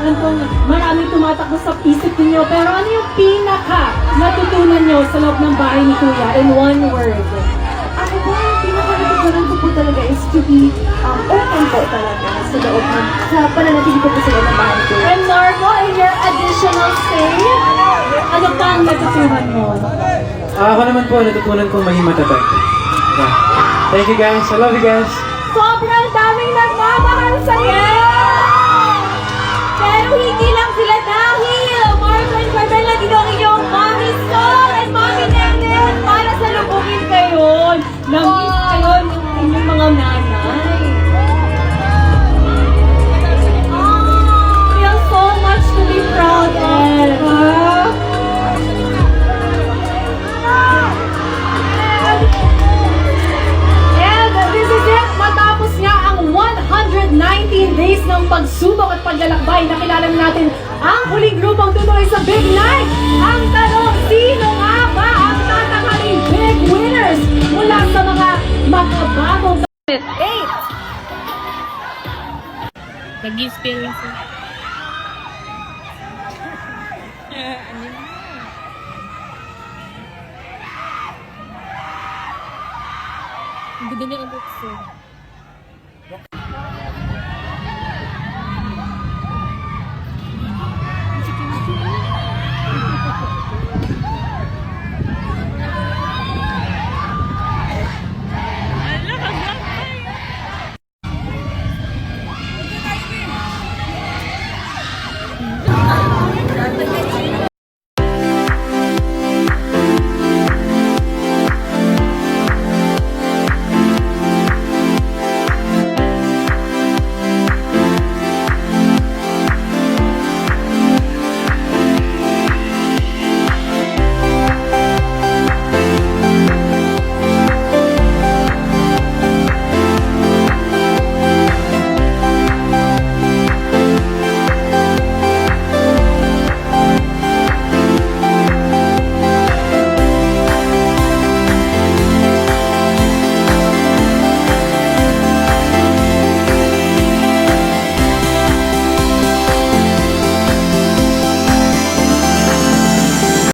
Alam kong maraming tumatakbo sa isip niyo, pero ano yung pinaka natutunan niyo sa loob ng bahay ni Kuya in one word? Ako po, yung pinaka-natutunan ko po talaga is to be open po talaga sa loob ng, sa pananatili ko po sa loob ng bahay ko. And Marco, in your additional say, ano pa ang natutunan mo? Ako naman po, natutunan kong maging matatag. Yeah. Thank you guys. I love you guys. Sobrang daming nagmamahal sa'yo! Pero hindi lang sila dahil Marco and Carmela ginong inyong Mami Sol and Mami Nenet para sa lubugin kayo. Nangis kayo ng inyong mga nanay. Feel so much to be proud of. And this is it. Matapos nga ang 119 days ng pagsubok at paglalakbay, nakilala natin ang huling grupong tutuloy sa Big Night. Ang tanong, sino nga ba ang tatanghaling big winners mula sa mga makabagong 8? Nag-experience na. Ang ganda niya ang bukso.